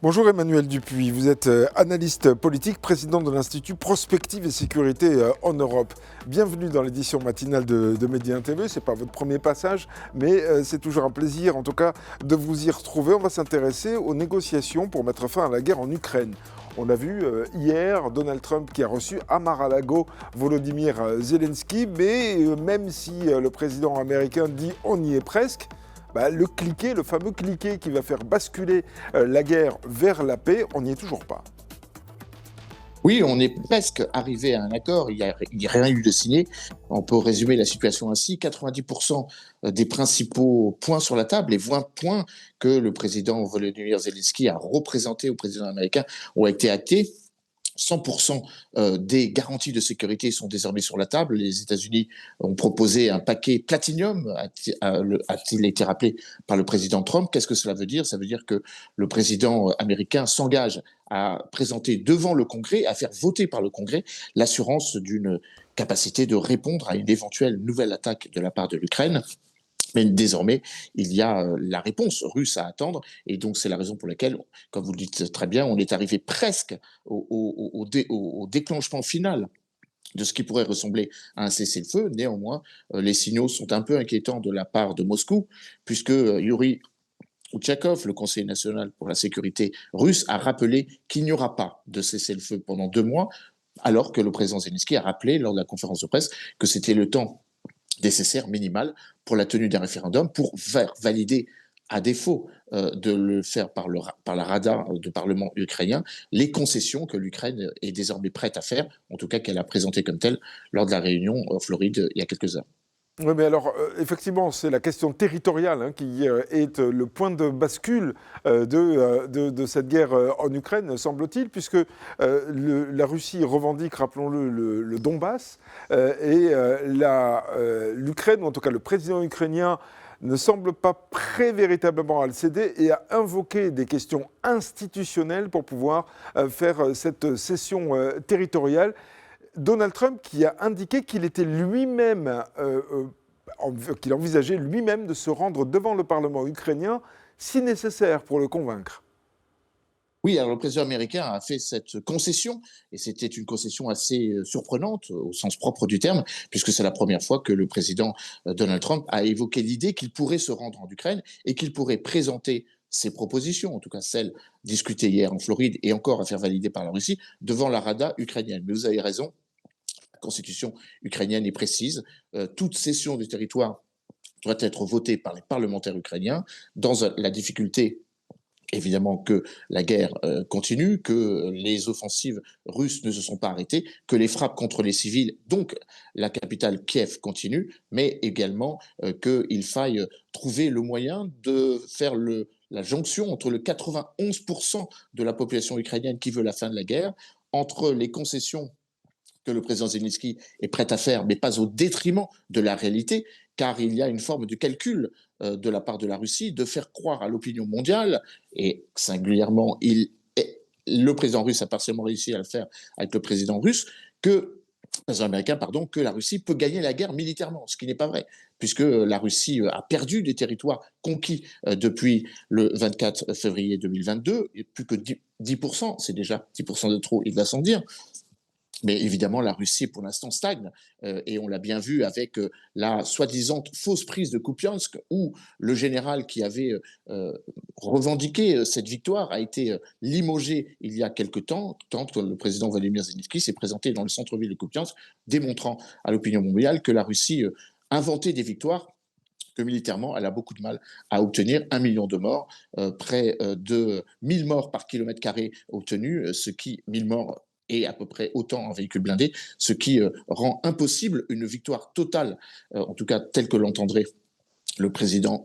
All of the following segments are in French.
Bonjour Emmanuel Dupuis, vous êtes analyste politique, président de l'Institut Prospective et Sécurité en Europe. Bienvenue dans l'édition matinale de Média TV. Ce n'est pas votre premier passage, mais c'est toujours un plaisir en tout cas de vous y retrouver. On va s'intéresser aux négociations pour mettre fin à la guerre en Ukraine. On a vu hier Donald Trump qui a reçu à Mar-a-Lago Volodymyr Zelensky, mais même si le président américain dit on y est presque, le fameux cliquet qui va faire basculer la guerre vers la paix, on n'y est toujours pas. Oui, on est presque arrivé à un accord, il n'y a rien eu de signé. On peut résumer la situation ainsi, 90% des principaux points sur la table, les 20 points que le président Volodymyr Zelensky a représentés au président américain ont été actés. 100% des garanties de sécurité sont désormais sur la table. Les États-Unis ont proposé un paquet Platinum, a-t-il été rappelé par le président Trump. Qu'est-ce que cela veut dire? Ça veut dire que le président américain s'engage à présenter devant le Congrès, à faire voter par le Congrès, l'assurance d'une capacité de répondre à une éventuelle nouvelle attaque de la part de l'Ukraine. Mais désormais, il y a la réponse russe à attendre. Et donc, c'est la raison pour laquelle, comme vous le dites très bien, on est arrivé presque au déclenchement final de ce qui pourrait ressembler à un cessez-le-feu. Néanmoins, les signaux sont un peu inquiétants de la part de Moscou, puisque Yuri Uchakov, le Conseil national pour la sécurité russe, a rappelé qu'il n'y aura pas de cessez-le-feu pendant 2 mois, alors que le président Zelensky a rappelé lors de la conférence de presse que c'était le temps nécessaire, minimal, pour la tenue d'un référendum, pour faire valider, à défaut de le faire par la Rada du Parlement ukrainien, les concessions que l'Ukraine est désormais prête à faire, en tout cas qu'elle a présentées comme telles lors de la réunion en Floride il y a quelques heures. Oui, mais alors, effectivement, c'est la question territoriale qui est le point de bascule de cette guerre en Ukraine, semble-t-il, puisque la Russie revendique, rappelons-le, le Donbass, l'Ukraine, ou en tout cas le président ukrainien, ne semble pas prêt véritablement à le céder et à invoquer des questions institutionnelles pour pouvoir faire cette cession territoriale. Donald Trump qui a indiqué qu'il était lui-même, qu'il envisageait lui-même de se rendre devant le Parlement ukrainien si nécessaire pour le convaincre. Oui, alors le président américain a fait cette concession, et c'était une concession assez surprenante au sens propre du terme, puisque c'est la première fois que le président Donald Trump a évoqué l'idée qu'il pourrait se rendre en Ukraine et qu'il pourrait présenter ses propositions, en tout cas celles discutées hier en Floride et encore à faire valider par la Russie, devant la Rada ukrainienne. Mais vous avez raison, la constitution ukrainienne est précise. Toute cession du territoire doit être votée par les parlementaires ukrainiens. Dans la difficulté, évidemment, que la guerre continue, que les offensives russes ne se sont pas arrêtées, que les frappes contre les civils, donc la capitale Kiev, continuent, mais également qu'il faille trouver le moyen de faire la jonction entre le 91% de la population ukrainienne qui veut la fin de la guerre, entre les concessions que le président Zelensky est prêt à faire, mais pas au détriment de la réalité, car il y a une forme de calcul de la part de la Russie de faire croire à l'opinion mondiale, et singulièrement, le président russe a partiellement réussi à le faire avec le président russe, président américain, pardon, que la Russie peut gagner la guerre militairement, ce qui n'est pas vrai, puisque la Russie a perdu des territoires conquis depuis le 24 février 2022, et plus que 10%, c'est déjà 10% de trop, il va sans dire. Mais évidemment, la Russie, pour l'instant, stagne. Et on l'a bien vu avec la soi-disant fausse prise de Kupiansk, où le général qui avait revendiqué cette victoire a été limogé il y a quelque temps, tant que le président Volodymyr Zelensky s'est présenté dans le centre-ville de Kupiansk, démontrant à l'opinion mondiale que la Russie inventait des victoires que militairement, elle a beaucoup de mal à obtenir. 1 million de morts, près de 1000 morts par kilomètre carré obtenus, ce qui, 1000 morts, et à peu près autant en véhicules blindés, ce qui rend impossible une victoire totale, en tout cas telle que l'entendrait le président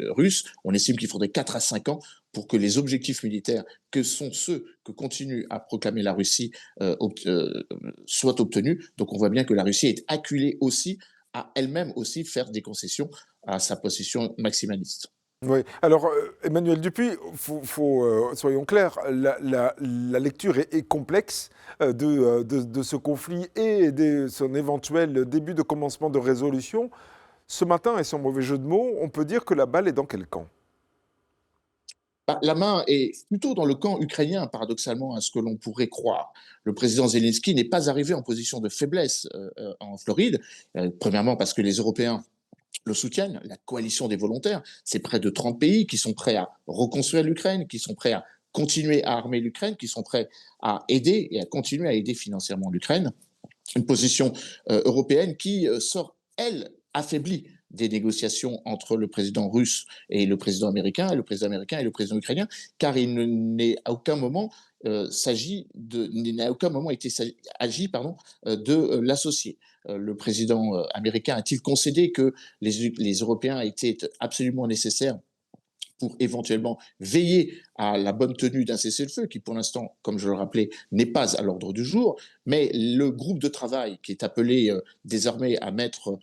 russe. On estime qu'il faudrait 4 à 5 ans pour que les objectifs militaires, que sont ceux que continue à proclamer la Russie, soient obtenus. Donc on voit bien que la Russie est acculée aussi à elle-même aussi faire des concessions à sa position maximaliste. Oui. Alors, Emmanuel Dupuis, soyons clairs, la lecture est complexe de ce conflit et de son éventuel début de commencement de résolution. Ce matin, et sans mauvais jeu de mots, on peut dire que la balle est dans quel camp? La main est plutôt dans le camp ukrainien, paradoxalement, à ce que l'on pourrait croire. Le président Zelensky n'est pas arrivé en position de faiblesse en Floride, premièrement parce que les Européens le soutiennent, la coalition des volontaires, c'est près de 30 pays qui sont prêts à reconstruire l'Ukraine, qui sont prêts à continuer à armer l'Ukraine, qui sont prêts à aider et à continuer à aider financièrement l'Ukraine. Une position européenne qui sort, elle, affaiblie des négociations entre le président russe et le président américain, et le président américain et le président ukrainien, car il n'est à aucun moment n'a à aucun moment été agi de l'associer. Le président américain a-t-il concédé que les Européens étaient absolument nécessaires pour éventuellement veiller à la bonne tenue d'un cessez-le-feu qui, pour l'instant, comme je le rappelais, n'est pas à l'ordre du jour. Mais le groupe de travail qui est appelé désormais à mettre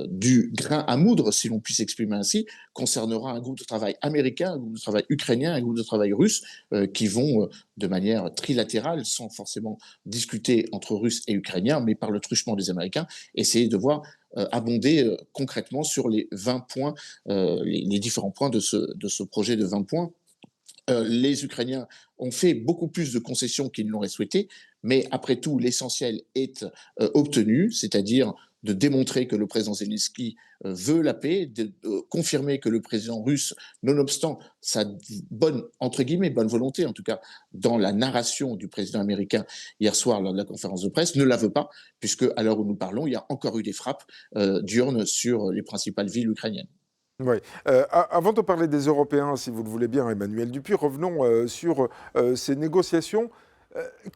du grain à moudre, si l'on puisse s'exprimer ainsi, concernera un groupe de travail américain, un groupe de travail ukrainien, un groupe de travail russe qui vont de manière trilatérale, sans forcément discuter entre Russes et Ukrainiens, mais par le truchement des Américains, essayer de voir abonder concrètement sur les 20 points, les différents points de ce projet de 20 points. Les Ukrainiens ont fait beaucoup plus de concessions qu'ils ne l'auraient souhaité, mais après tout, l'essentiel est obtenu, c'est-à-dire de démontrer que le président Zelensky veut la paix, de confirmer que le président russe, nonobstant sa bonne, entre guillemets, bonne volonté, en tout cas dans la narration du président américain hier soir lors de la conférence de presse, ne la veut pas, puisque à l'heure où nous parlons, il y a encore eu des frappes diurnes sur les principales villes ukrainiennes. Oui. Avant de parler des Européens, si vous le voulez bien, Emmanuel Dupuy, revenons sur ces négociations.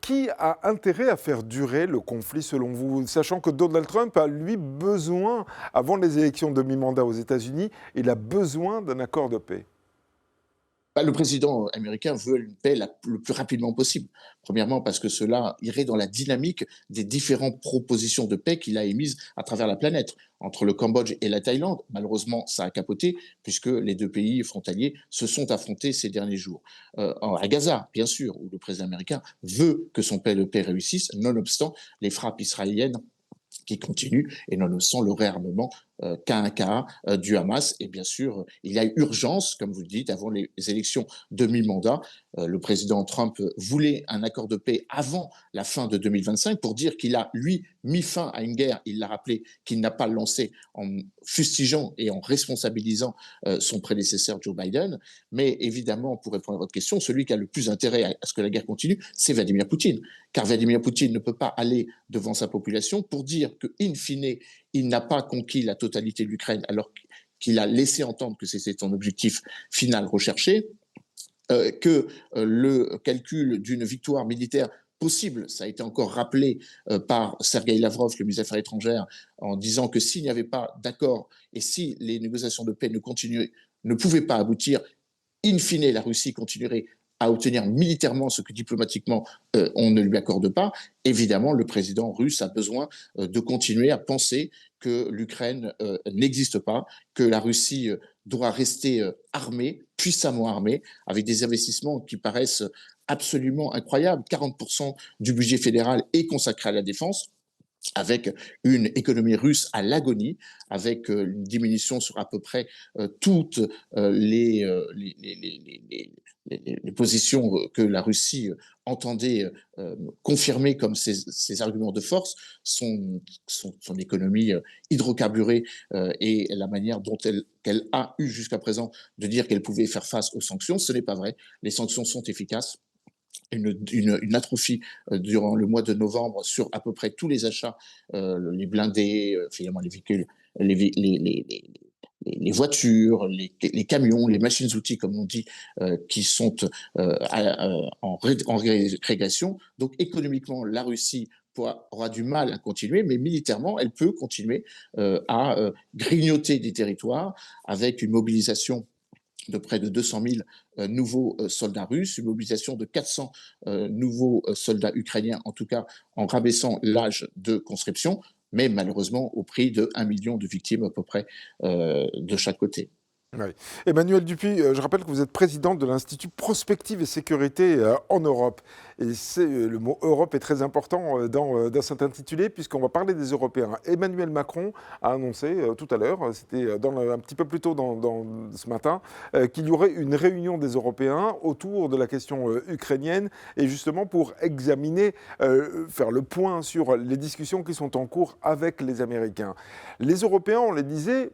Qui a intérêt à faire durer le conflit selon vous, sachant que Donald Trump a, lui, besoin, avant les élections de mi-mandat aux États-Unis, il a besoin d'un accord de paix? Le président américain veut une paix le plus rapidement possible. Premièrement, parce que cela irait dans la dynamique des différentes propositions de paix qu'il a émises à travers la planète. Entre le Cambodge et la Thaïlande, malheureusement, ça a capoté, puisque les deux pays frontaliers se sont affrontés ces derniers jours. À Gaza, bien sûr, où le président américain veut que son paix de paix réussisse, nonobstant les frappes israéliennes qui continue, et nonobstant le réarmement K1K du Hamas. Et bien sûr, il y a urgence, comme vous le dites, avant les élections de mi-mandat. Le président Trump voulait un accord de paix avant la fin de 2025 pour dire qu'il a, lui, mis fin à une guerre, il l'a rappelé, qu'il n'a pas lancé en fustigeant et en responsabilisant son prédécesseur Joe Biden. Mais évidemment, pour répondre à votre question, celui qui a le plus intérêt à ce que la guerre continue, c'est Vladimir Poutine. Car Vladimir Poutine ne peut pas aller devant sa population pour dire qu'in fine, il n'a pas conquis la totalité de l'Ukraine alors qu'il a laissé entendre que c'était son objectif final recherché, que le calcul d'une victoire militaire possible, ça a été encore rappelé par Sergueï Lavrov, le ministre des Affaires étrangères, en disant que s'il n'y avait pas d'accord et si les négociations de paix ne pouvaient pas aboutir, in fine, la Russie continuerait à obtenir militairement ce que diplomatiquement on ne lui accorde pas. Évidemment, le président russe a besoin de continuer à penser que l'Ukraine n'existe pas, que la Russie doit rester armée, puissamment armée, avec des investissements qui paraissent absolument incroyables. 40% du budget fédéral est consacré à la défense, avec une économie russe à l'agonie, avec une diminution sur à peu près toutes les positions que la Russie entendait confirmer comme ses arguments de force, son économie hydrocarburée et la manière dont qu'elle a eu jusqu'à présent de dire qu'elle pouvait faire face aux sanctions. Ce n'est pas vrai. Les sanctions sont efficaces. Une atrophie durant le mois de novembre sur à peu près tous les achats, les blindés, finalement les véhicules, les voitures, les camions, les machines-outils, comme on dit, qui sont en régression. Donc économiquement, la Russie aura du mal à continuer, mais militairement, elle peut continuer à grignoter des territoires avec une mobilisation de près de 200 000 nouveaux soldats russes, une mobilisation de 400 nouveaux soldats ukrainiens, en tout cas en rabaissant l'âge de conscription, mais malheureusement au prix de 1 million de victimes à peu près de chaque côté. Oui. Emmanuel Dupuis, je rappelle que vous êtes président de l'Institut Prospective et Sécurité en Europe. Et le mot Europe est très important dans cet intitulé, puisqu'on va parler des Européens. Emmanuel Macron a annoncé tout à l'heure, c'était un petit peu plus tôt ce matin, qu'il y aurait une réunion des Européens autour de la question ukrainienne, et justement pour examiner, faire le point sur les discussions qui sont en cours avec les Américains. Les Européens, on les disait,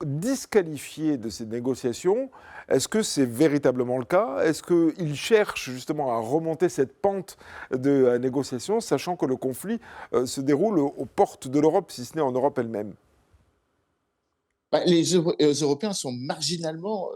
disqualifiés de ces négociations. Est-ce que c'est véritablement le cas? Est-ce qu'ils cherchent justement à remonter cette pente de la négociation, sachant que le conflit se déroule aux portes de l'Europe, si ce n'est en Europe elle-même? Les Européens sont marginalement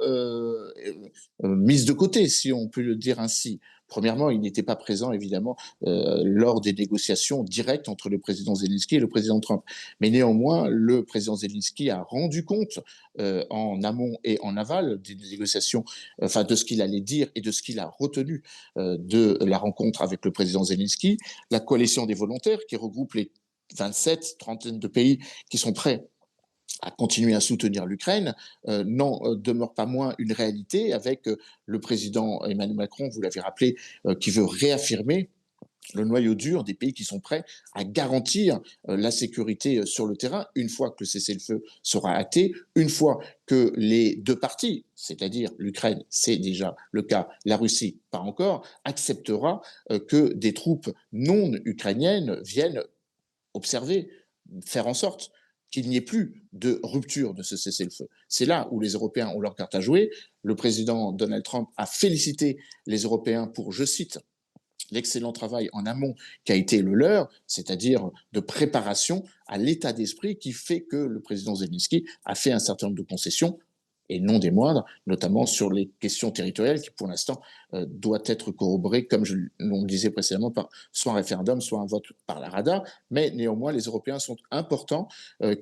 mis de côté, si on peut le dire ainsi. Premièrement, ils n'étaient pas présents, évidemment, lors des négociations directes entre le président Zelensky et le président Trump. Mais néanmoins, le président Zelensky a rendu compte en amont et en aval des négociations, enfin de ce qu'il allait dire et de ce qu'il a retenu de la rencontre avec le président Zelensky. La coalition des volontaires, qui regroupe les 27, trentaine de pays qui sont prêts à continuer à soutenir l'Ukraine, n'en demeure pas moins une réalité avec le président Emmanuel Macron, vous l'avez rappelé, qui veut réaffirmer le noyau dur des pays qui sont prêts à garantir la sécurité sur le terrain une fois que le cessez-le-feu sera acté, une fois que les deux parties, c'est-à-dire l'Ukraine, c'est déjà le cas, la Russie, pas encore, acceptera que des troupes non ukrainiennes viennent observer, faire en sorte qu'il n'y ait plus de rupture de ce cessez-le-feu. C'est là où les Européens ont leur carte à jouer. Le président Donald Trump a félicité les Européens pour, je cite, l'excellent travail en amont qui a été le leur, c'est-à-dire de préparation à l'état d'esprit qui fait que le président Zelensky a fait un certain nombre de concessions, et non des moindres, notamment sur les questions territoriales qui, pour l'instant, doit être corroborées, comme l'on le disait précédemment, par soit un référendum, soit un vote par la Rada. Mais néanmoins, les Européens sont importants,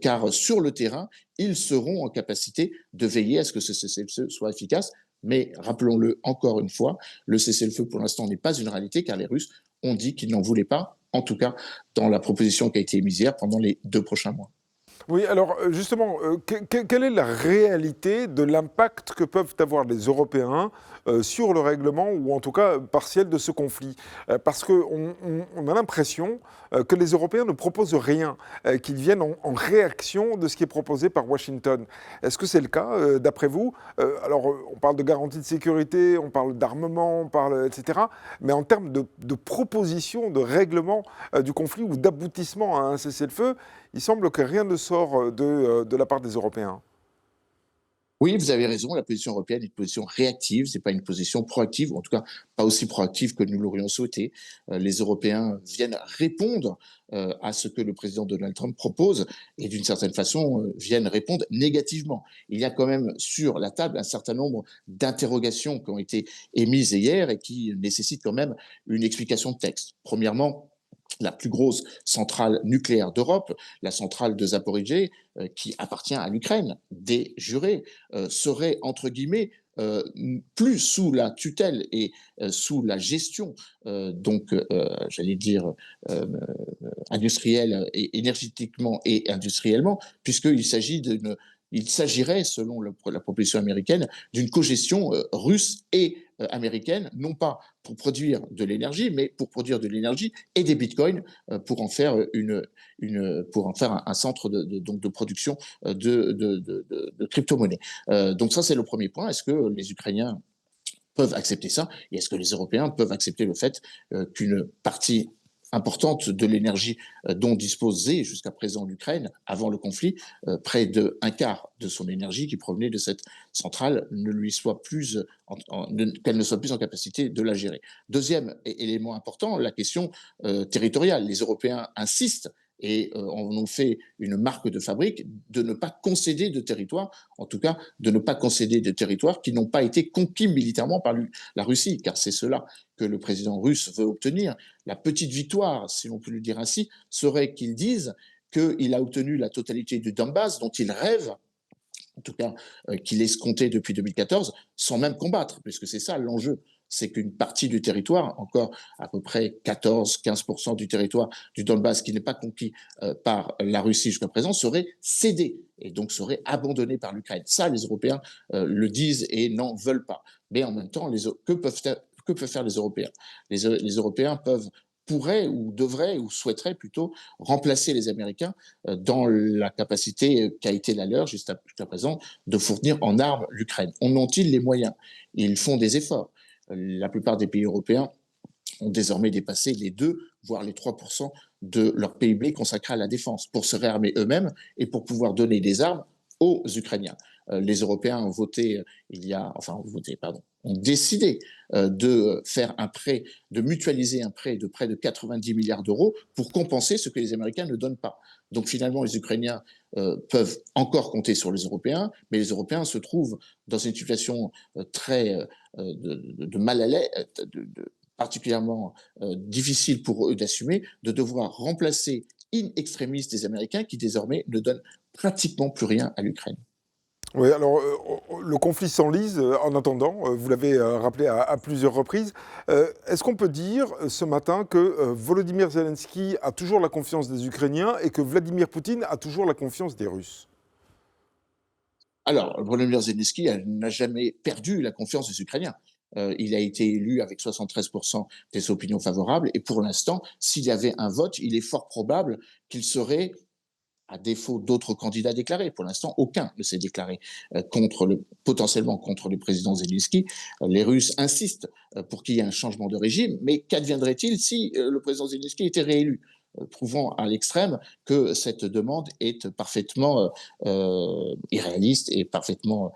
car sur le terrain, ils seront en capacité de veiller à ce que ce cessez-le-feu soit efficace. Mais rappelons-le encore une fois, le cessez-le-feu pour l'instant n'est pas une réalité, car les Russes ont dit qu'ils n'en voulaient pas, en tout cas dans la proposition qui a été émise hier pendant les 2 prochains mois. Oui, alors justement, quelle est la réalité de l'impact que peuvent avoir les Européens sur le règlement, ou en tout cas partiel, de ce conflit? Parce qu'on a l'impression que les Européens ne proposent rien, qu'ils viennent en réaction de ce qui est proposé par Washington. Est-ce que c'est le cas, d'après vous? Alors, on parle de garantie de sécurité, on parle d'armement, on parle, etc. Mais en termes de proposition, de règlement du conflit ou d'aboutissement à un cessez-le-feu, il semble que rien ne sort de la part des Européens. Oui, vous avez raison, la position européenne est une position réactive, ce n'est pas une position proactive, ou en tout cas pas aussi proactive que nous l'aurions souhaité. Les Européens viennent répondre à ce que le président Donald Trump propose et d'une certaine façon viennent répondre négativement. Il y a quand même sur la table un certain nombre d'interrogations qui ont été émises hier et qui nécessitent quand même une explication de texte. Premièrement, la plus grosse centrale nucléaire d'Europe, la centrale de Zaporijjie, qui appartient à l'Ukraine, des jurés, serait, entre guillemets, plus sous la tutelle et sous la gestion, j'allais dire, industrielle et énergétiquement et industriellement, puisqu'il s'agit d'une il s'agirait, selon la proposition américaine, d'une cogestion russe et américaine, non pas pour produire de l'énergie, mais pour produire de l'énergie et des bitcoins pour en faire pour en faire un centre donc de production de crypto-monnaies. Donc ça, c'est le premier point. Est-ce que les Ukrainiens peuvent accepter ça? Et est-ce que les Européens peuvent accepter le fait qu'une partie importante de l'énergie dont disposait jusqu'à présent l'Ukraine avant le conflit, près d'un quart de son énergie qui provenait de cette centrale, ne lui soit plus qu'elle ne soit plus en capacité de la gérer. Deuxième élément important, la question territoriale. Les Européens insistent et en ont fait une marque de fabrique de ne pas concéder de territoire, en tout cas de ne pas concéder de territoires qui n'ont pas été conquis militairement par la Russie, car c'est cela que le président russe veut obtenir. La petite victoire, si l'on peut le dire ainsi, serait qu'ils disent qu'il a obtenu la totalité du Donbass dont il rêve en tout cas qu'il escomptait depuis 2014, sans même combattre, puisque c'est ça l'enjeu. C'est qu'une partie du territoire, encore à peu près 14-15% du territoire du Donbass qui n'est pas conquis par la Russie jusqu'à présent, serait cédé et donc serait abandonné par l'Ukraine. Ça, les Européens le disent et n'en veulent pas. Mais en même temps, que peuvent faire les Européens? Les Européens pourraient ou devraient ou souhaiteraient plutôt remplacer les Américains dans la capacité qui a été la leur jusqu'à présent de fournir en armes l'Ukraine. En ont-ils les moyens? Ils font des efforts. La plupart des pays européens ont désormais dépassé les 2, voire les 3% de leur PIB consacré à la défense pour se réarmer eux-mêmes et pour pouvoir donner des armes aux Ukrainiens. Les Européens ont ont décidé de faire un prêt, de mutualiser un prêt de près de 90 milliards d'euros pour compenser ce que les Américains ne donnent pas. Donc finalement, les Ukrainiens peuvent encore compter sur les Européens, mais les Européens se trouvent dans une situation très de mal à l'aise, particulièrement difficile pour eux d'assumer, de devoir remplacer in extremis des Américains qui désormais ne donnent pratiquement plus rien à l'Ukraine. Oui, alors le conflit s'enlise en attendant, vous l'avez rappelé à plusieurs reprises. Est-ce qu'on peut dire ce matin que Volodymyr Zelensky a toujours la confiance des Ukrainiens et que Vladimir Poutine a toujours la confiance des Russes? Alors, Volodymyr Zelensky n'a jamais perdu la confiance des Ukrainiens. Il a été élu avec 73% des opinions favorables et pour l'instant, s'il y avait un vote, il est fort probable qu'il serait, à défaut d'autres candidats déclarés. Pour l'instant, aucun ne s'est déclaré potentiellement contre le président Zelensky. Les Russes insistent pour qu'il y ait un changement de régime, mais qu'adviendrait-il si le président Zelensky était réélu, prouvant à l'extrême que cette demande est parfaitement irréaliste et parfaitement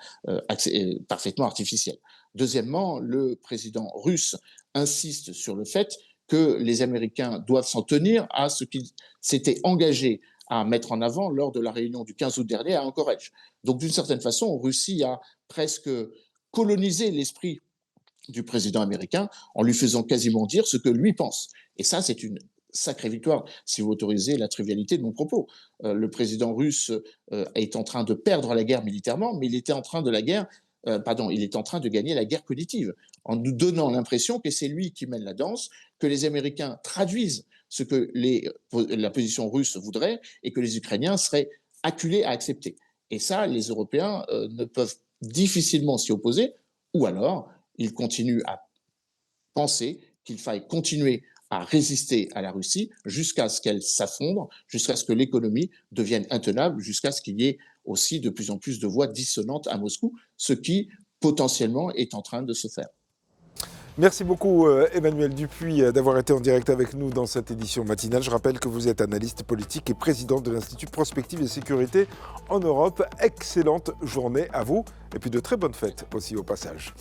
artificielle. Deuxièmement, le président russe insiste sur le fait que les Américains doivent s'en tenir à ce qu'ils s'étaient engagés à mettre en avant lors de la réunion du 15 août dernier à Anchorage. Donc, d'une certaine façon, Russie a presque colonisé l'esprit du président américain en lui faisant quasiment dire ce que lui pense. Et ça, c'est une sacrée victoire, si vous autorisez la trivialité de mon propos. Le président russe est en train de perdre la guerre militairement, mais il est en train de gagner la guerre cognitive, en nous donnant l'impression que c'est lui qui mène la danse, que les Américains traduisent ce que la position russe voudrait et que les Ukrainiens seraient acculés à accepter. Et ça, les Européens ne peuvent difficilement s'y opposer, ou alors ils continuent à penser qu'il faille continuer à résister à la Russie jusqu'à ce qu'elle s'affondre, jusqu'à ce que l'économie devienne intenable, jusqu'à ce qu'il y ait aussi de plus en plus de voix dissonantes à Moscou, ce qui potentiellement est en train de se faire. Merci beaucoup Emmanuel Dupuis d'avoir été en direct avec nous dans cette édition matinale. Je rappelle que vous êtes analyste politique et président de l'Institut Prospective et Sécurité en Europe. Excellente journée à vous et puis de très bonnes fêtes aussi au passage.